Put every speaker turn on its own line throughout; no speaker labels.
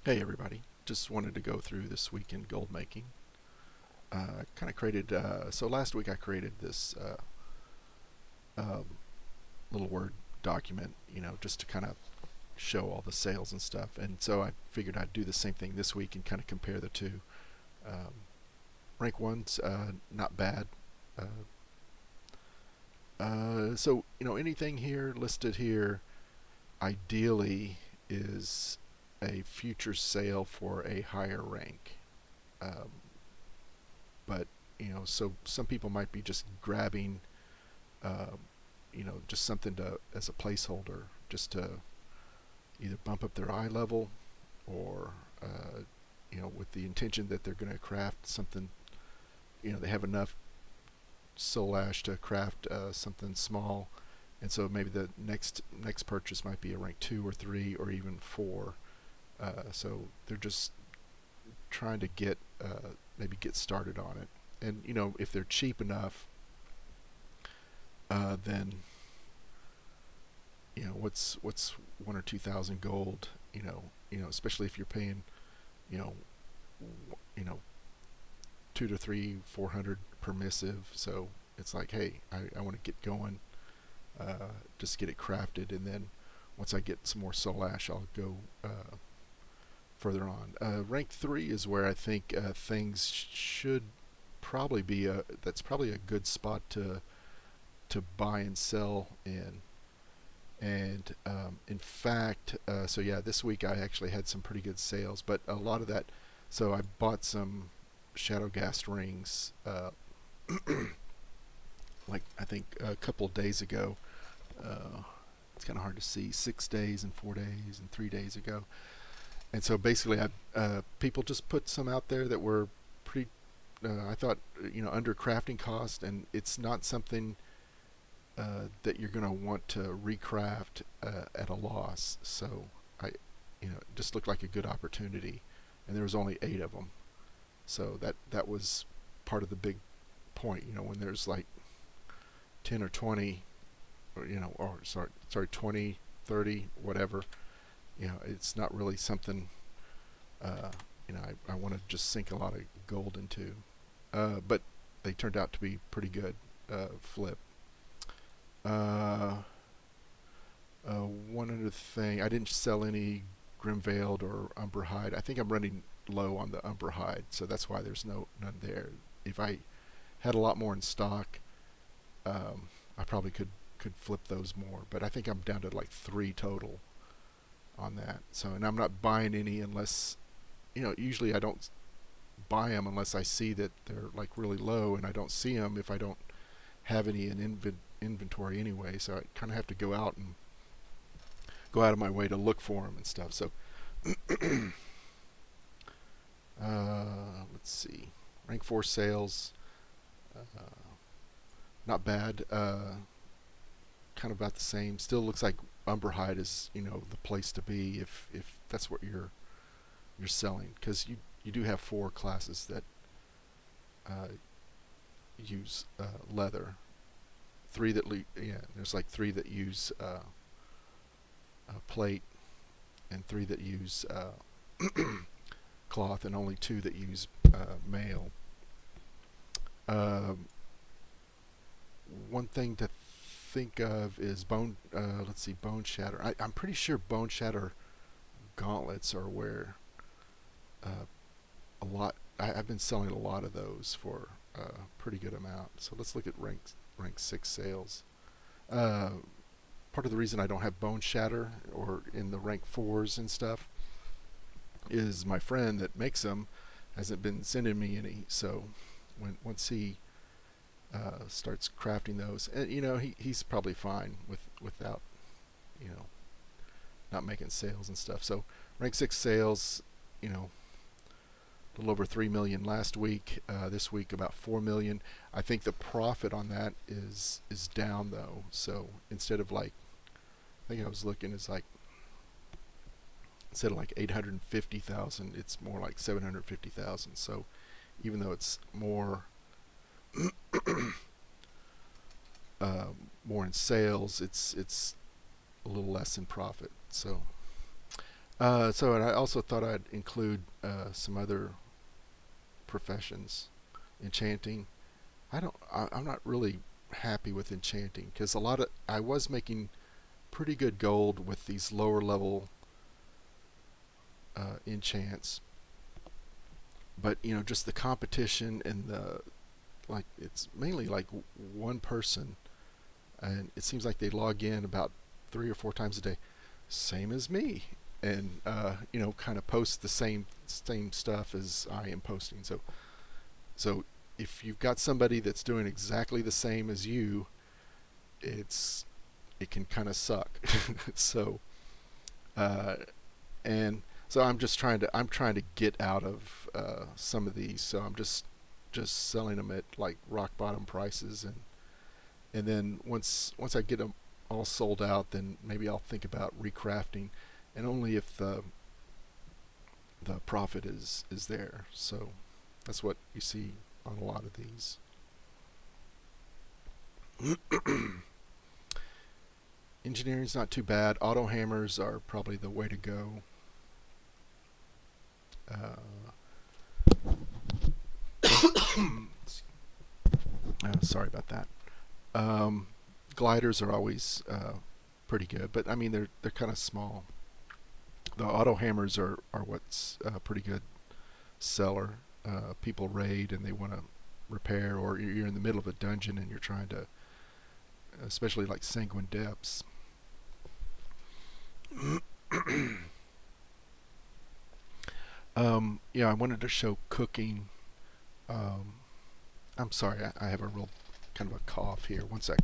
Hey everybody, just wanted to go through this week in gold making. Kind of created, so last week I created this um, little Word document, just to kind of show all the sales and stuff. And so I figured I'd do the same thing this week and kind of compare the two. Um, Rank 1's not bad. So, anything here listed here ideally is a future sale for a higher rank. Um, but so some people might be just grabbing um, just something to as a placeholder, just to either bump up their eye level, or with the intention that they're going to craft something. They have enough soul ash to craft something small, and so maybe the next purchase might be a rank 2 or 3 or even 4. So they're just trying to maybe get started on it. And if they're cheap enough, then what's 1 or 2 thousand gold. Especially if you're paying you know you know 2 to 3 400 per missive. So it's like, hey, I want to get going, just get it crafted, and then once I get some more soul ash, I'll go further on. Rank 3 is where I think things should probably be that's probably a good spot to buy and sell in. And in fact, so yeah, this week I actually had some pretty good sales, but a lot of that. So I bought some shadow gas rings, like I think a couple of days ago. It's kind of hard to see. 6 days and 4 days and 3 days ago. And so basically, people just put some out there that were pretty. I thought, under crafting cost, and it's not something that you're going to want to recraft at a loss. So it just looked like a good opportunity, and there was only 8 of them. So that was part of the big point. When there's like 10 or 20, or sorry, 20, 30, whatever. It's not really something. I want to just sink a lot of gold into, but they turned out to be pretty good. Flip. Uh, One other thing, I didn't sell any Grimveiled or Umber Hide. I think I'm running low on the Umber Hide, so that's why there's none there. If I had a lot more in stock, I probably could flip those more. But I think I'm down to like 3 total on that. So, and I'm not buying any unless, usually I don't buy them unless I see that they're like really low, and I don't see them if I don't have any in inventory anyway. So I kind of have to go out of my way to look for them and stuff. So let's see, rank 4 sales, uh, not bad. Kind of about the same. Still looks like Umber Hide is the place to be if that's what you're selling, because you do have 4 classes that use leather. 3 that there's like 3 that use plate, and 3 that use cloth, and only 2 that use mail. Um, One thing to think of is let's see, bone shatter. I'm pretty sure bone shatter gauntlets are where uh, I've been selling a lot of those for a pretty good amount. So let's look at rank 6 sales. Uh, Part of the reason I don't have bone shatter or in the rank 4s and stuff is my friend that makes them hasn't been sending me any. So once he starts crafting those, and he's probably fine without you know not making sales and stuff. So rank 6 sales, a little over 3 million last week. This week about 4 million. I think the profit on that is down though. So instead of like, I think I was looking, it's like, instead of like 850,000, it's more like 750,000. So even though it's more more in sales, it's a little less in profit. So So, and I also thought I'd include some other professions. Enchanting. I'm not really happy with enchanting because I was making pretty good gold with these lower level enchants, but just the competition and the like. It's mainly like one person, and it seems like they log in about 3 or 4 times a day, same as me, and kind of post the same stuff as I am posting. So if you've got somebody that's doing exactly the same as you, it can kind of suck. so uh, and so I'm trying to get out of some of these. So I'm just selling them at like rock bottom prices, and then once I get them all sold out, then maybe I'll think about recrafting, and only if the profit is there. So that's what you see on a lot of these. Engineering's not too bad. Auto hammers are probably the way to go. Uh, Sorry about that. Um, Gliders are always pretty good, but I mean they're kind of small. The auto hammers are what's a pretty good seller. People raid and they want to repair, or you're in the middle of a dungeon and you're trying to, especially like Sanguine Depths. Yeah, I wanted to show cooking. Um, I'm sorry, I have a real kind of a cough here. One sec.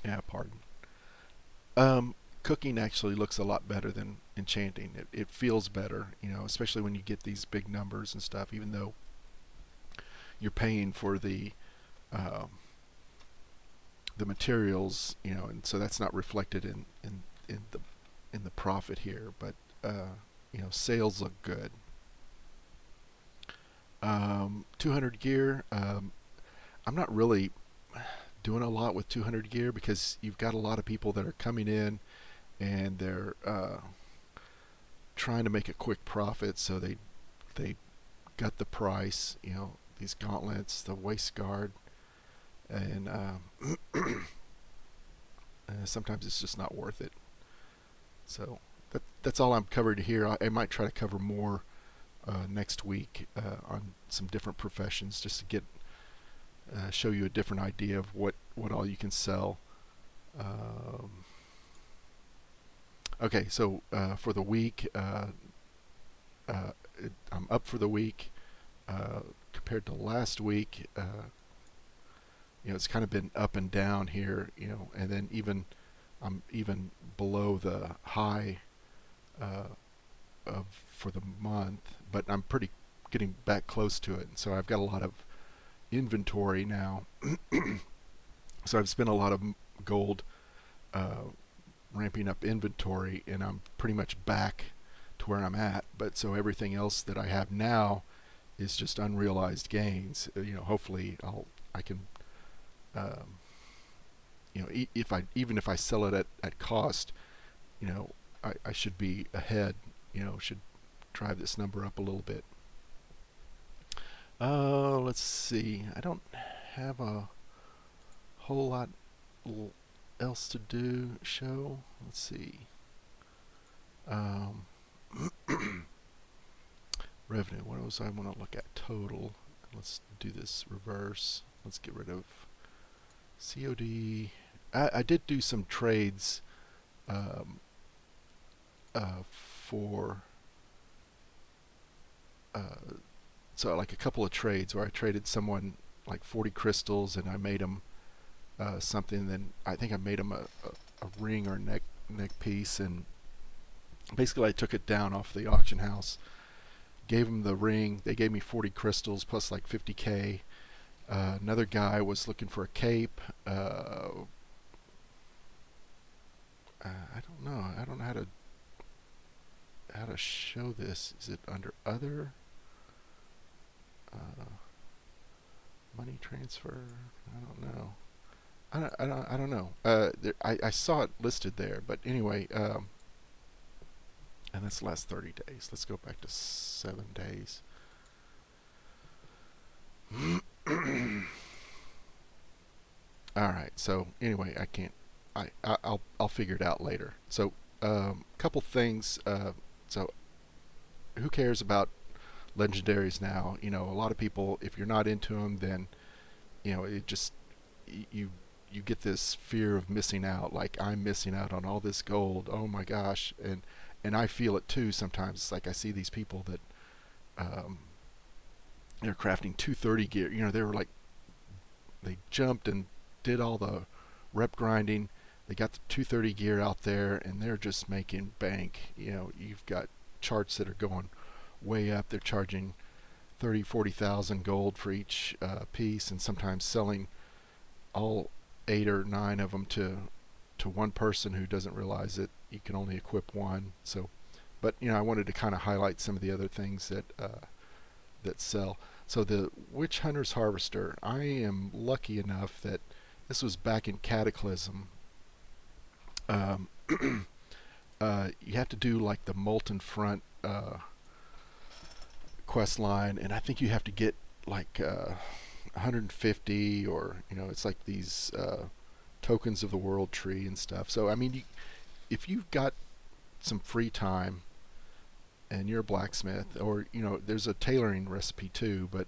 Yeah, pardon. Cooking actually looks a lot better than enchanting. It feels better, especially when you get these big numbers and stuff. Even though you're paying for um, the materials, and so that's not reflected in the profit here. But sales look good. 200 gear. I'm not really doing a lot with 200 gear because you've got a lot of people that are coming in and they're trying to make a quick profit, so they gut the price. These gauntlets, the waist guard, and sometimes it's just not worth it. So that's all I'm covered here. I might try to cover more next week on some different professions, just to get show you a different idea of what all you can sell. Um, okay, so for the week, I'm up for the week compared to last week. It's kind of been up and down here, and then I'm even below the high uh, of for the month, but I'm pretty getting back close to it. So I've got a lot of inventory now. So I've spent a lot of gold uh, ramping up inventory, and I'm pretty much back to where I'm at. But so everything else that I have now is just unrealized gains. Hopefully I can, um, if I even if I sell it at cost, I should be ahead. Should drive this number up a little bit. Let's see. I don't have a whole lot else to do. Show. Let's see. Um, Revenue. What else I want to look at? Total. Let's do this reverse. Let's get rid of COD. I did do some trades um, for uh, so like a couple of trades where I traded someone like 40 crystals and I made them something. Then I think I made them a ring or neck piece, and basically I took it down off the auction house, gave them the ring. They gave me 40 crystals plus like 50k. Another guy was looking for a cape. I don't know. I don't know how to show this. Is it under other? Uh, Money transfer? I don't know. I don't know. I saw it listed there, but anyway, and that's the last 30 days. Let's go back to 7 days. All right. So anyway, I can't. I'll figure it out later. So couple things. So who cares about legendaries now? You know, a lot of people, if you're not into them, then it just you you get this fear of missing out. Like, I'm missing out on all this gold. Oh my gosh, and I feel it too sometimes. It's like I see these people that um, they're crafting 230 gear. They were like, they jumped and did all the rep grinding. They got the 230 gear out there, and they're just making bank. You've got charts that are going way up. They're charging 30, 40,000 gold for each piece, and sometimes selling all 8 or 9 of them to one person who doesn't realize that you can only equip one. So, but I wanted to kind of highlight some of the other things that sell. So the Witch Hunter's Harvester, I am lucky enough that this was back in Cataclysm. Um, you have to do like the Molten Front quest line, and I think you have to get like 150, or it's like these tokens of the world tree and stuff. So I mean, if you've got some free time and you're a blacksmith, or there's a tailoring recipe too, but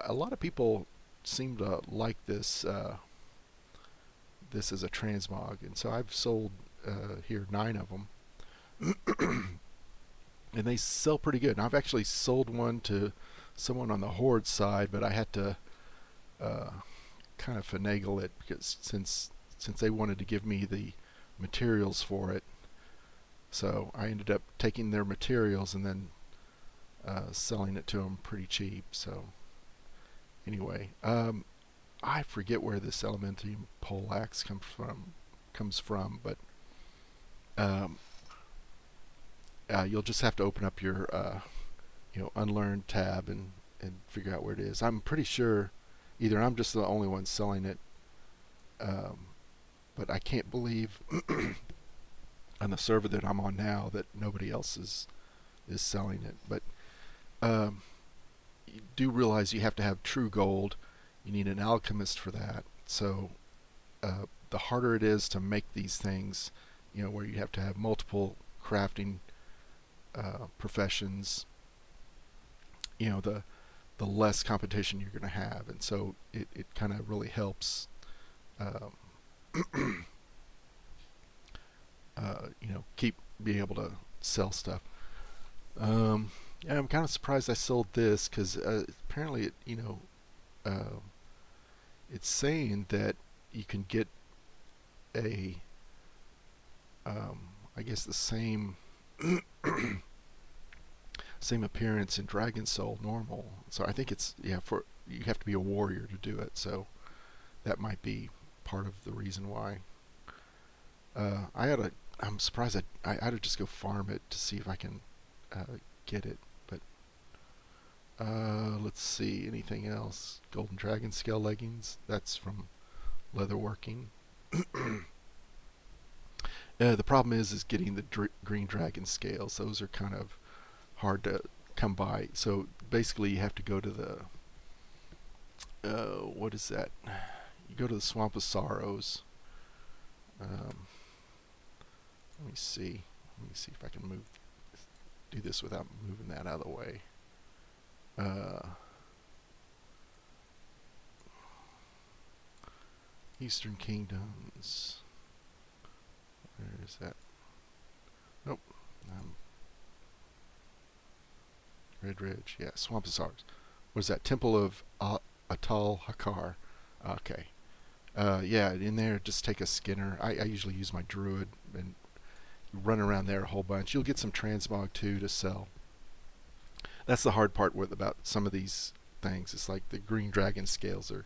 a lot of people seem to like this as a transmog, and so I've sold here 9 of them. And they sell pretty good. And I've actually sold one to someone on the Horde side, but I had to uh, kind of finagle it, because since they wanted to give me the materials for it, so I ended up taking their materials and then selling it to them pretty cheap. So anyway, I forget where this Elementium poleaxe comes from, but um, you'll just have to open up your unlearned tab and figure out where it is. I'm pretty sure either I'm just the only one selling it, um, but I can't believe on the server that I'm on now that nobody else is selling it. But you do realize you have to have true gold. You need an alchemist for that. So the harder it is to make these things, where you have to have multiple crafting professions, the less competition you're going to have, and so it kind of really helps, um, keep being able to sell stuff. Yeah, I'm kind of surprised I sold this, because apparently uh, it's saying that you can get a, I guess the same same appearance in Dragon Soul normal. So I think it's, yeah, for you have to be a warrior to do it. So that might be part of the reason why. I'm surprised I had to just go farm it to see if I can get it. But let's see, anything else? Golden Dragon Scale leggings. That's from Leatherworking. The problem is getting the green dragon scales. Those are kind of hard to come by. So basically, you have to go to what is that? You go to the Swamp of Sorrows. Um, let me see. Let me see if I can do this without moving that out of the way. Eastern Kingdoms. Where is that? Nope. Red Ridge. Yeah, Swamp of Sorrows. What is that? Temple of Atal Hakar. Okay. Yeah, in there, just take a Skinner. I usually use my Druid and run around there a whole bunch. You'll get some transmog too to sell. That's the hard part about some of these things. It's like the green dragon scales are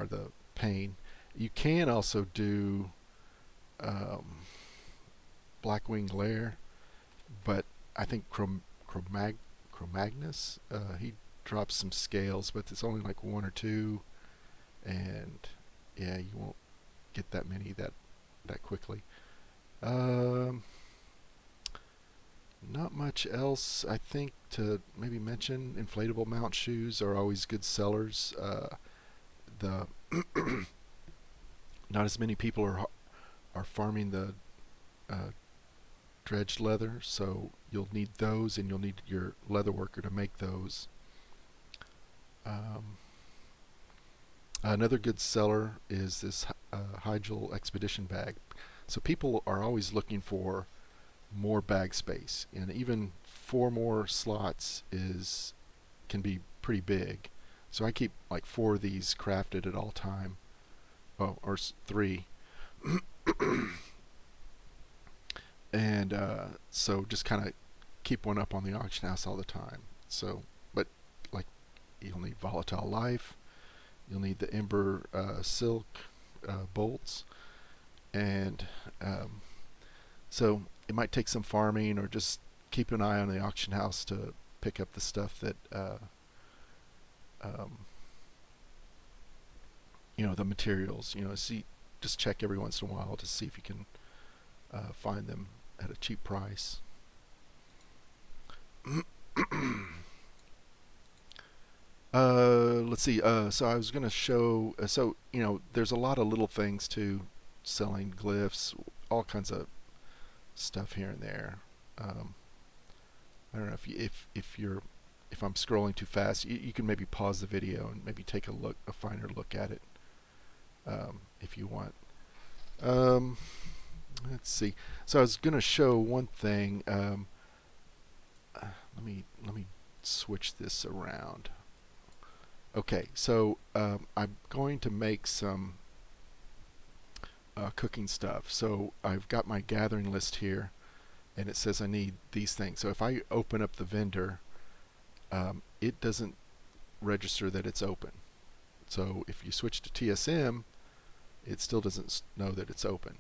the pain. You can also do Blackwing Lair, but I think Chromagnus, he drops some scales, but it's only like 1 or 2, and yeah, you won't get that many that quickly. Um, Not much else, I think, to maybe mention. Inflatable mount shoes are always good sellers. The Not as many people are farming the uh, dredged leather, so you'll need those, and you'll need your leather worker to make those. Um, Another good seller is this Hygel Expedition bag. So people are always looking for more bag space, and even 4 more slots is can be pretty big. So I keep like 4 of these crafted at all time. Oh, or 3. And so just kind of keep one up on the auction house all the time. So, but like, you'll need Volatile Life, you'll need the Ember Silk bolts, and so it might take some farming, or just keep an eye on the auction house to pick up the stuff that um, the materials. See, just check every once in a while to see if you can find them at a cheap price. Let's see. So I was going to show. So there's a lot of little things too, selling glyphs, all kinds of stuff here and there. Um, I don't know if I'm scrolling too fast. You can maybe pause the video and maybe take a finer look at it, if you want. Um, let's see. So I was going to show one thing. Let me switch this around. Okay, so I'm going to make some cooking stuff. So I've got my gathering list here, and it says I need these things. So if I open up the vendor, it doesn't register that it's open. So if you switch to TSM, it still doesn't know that it's open.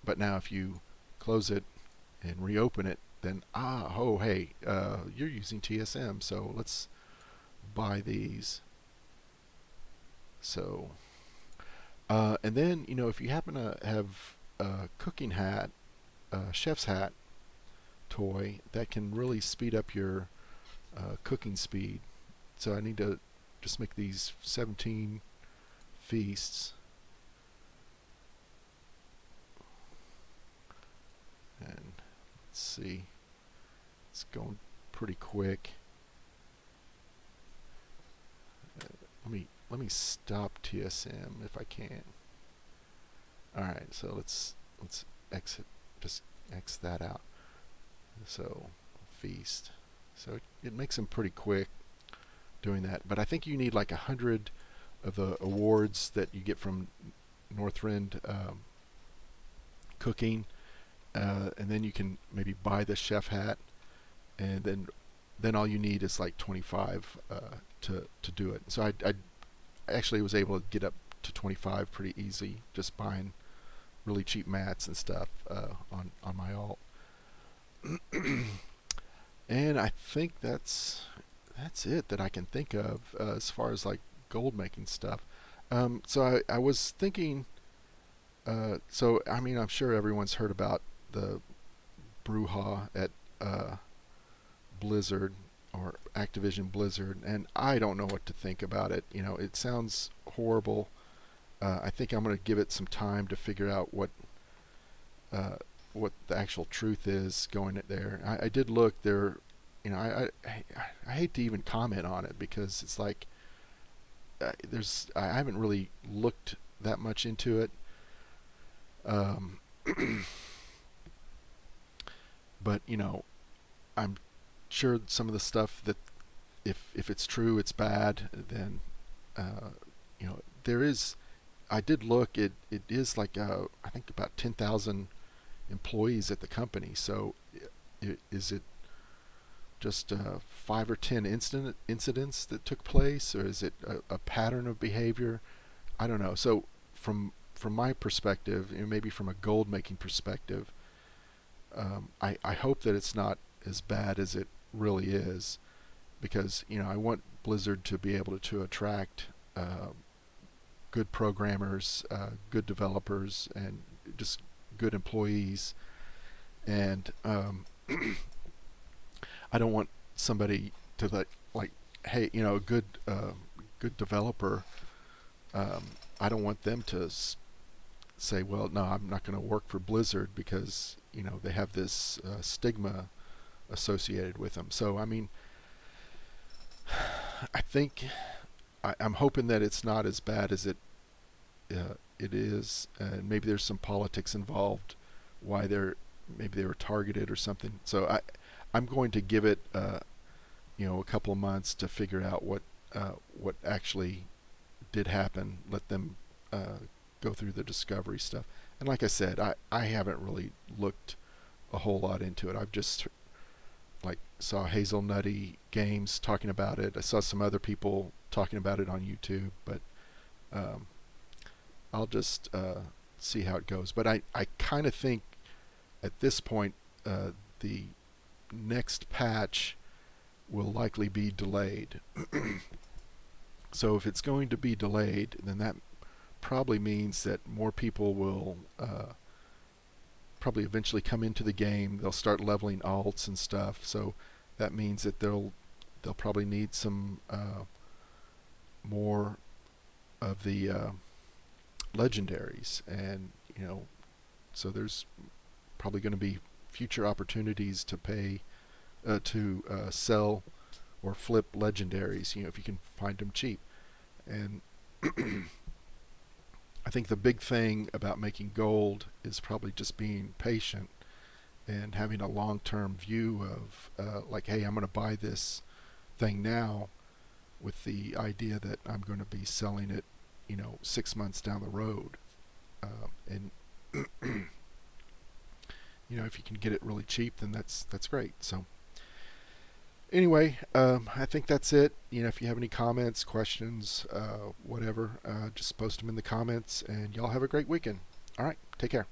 But now if you close it and reopen it, then hey, you're using TSM, so let's buy these. So and then if you happen to have a cooking hat, chef's hat toy, that can really speed up your cooking speed. So I need to just make these 17 feasts, and let's see, it's going pretty quick. Let me stop TSM if I can. All right, so let's exit, just X that out. So feast. So it makes them pretty quick doing that. But I think you need like 100 of the awards that you get from Northrend cooking, and then you can maybe buy the chef hat, and then all you need is like 25 to do it. So I actually was able to get up to 25 pretty easy, just buying really cheap mats and stuff on my alt. And I think that's it that I can think of as far as like gold making stuff. So I was thinking. So I mean, I'm sure everyone's heard about the brouhaha at Blizzard, or Activision Blizzard, and I don't know what to think about it. It sounds horrible. I think I'm going to give it some time to figure out what the actual truth is going there. I did look there. I hate to even comment on it, because it's like I haven't really looked that much into it. But I'm sure some of the stuff that, if it's true, it's bad. Then there is. I did look. It is like I think about 10,000 employees at the company. So is it just 5 or 10 incidents that took place, or is it a pattern of behavior? I don't know. So from my perspective, maybe from a gold making perspective, I hope that it's not as bad as it really is, because I want Blizzard to be able to attract good programmers, good developers, and just good employees. And I don't want somebody to like hey, a good developer. I don't want them to say, well, no, I'm not going to work for Blizzard because they have this stigma associated with them. So I mean, I think I'm hoping that it's not as bad as it is, and maybe there's some politics involved, why maybe they were targeted or something. So I'm going to give it a couple of months to figure out what actually did happen. Let them go through the discovery stuff. And like I said, I haven't really looked a whole lot into it. I've just like saw Hazelnutty Games talking about it. I saw some other people talking about it on YouTube, but um, I'll just see how it goes. But I kind of think at this point the next patch will likely be delayed. So if it's going to be delayed, then that probably means that more people will probably eventually come into the game. They'll start leveling alts and stuff. So that means that they'll probably need some more of the legendaries, and so there's probably going to be future opportunities to pay to sell or flip legendaries, if you can find them cheap. And I think the big thing about making gold is probably just being patient and having a long-term view of like, hey, I'm going to buy this thing now with the idea that I'm going to be selling it 6 months down the road. And if you can get it really cheap, then that's great. So anyway, I think that's it. If you have any comments, questions, whatever, just post them in the comments, and y'all have a great weekend. All right, take care.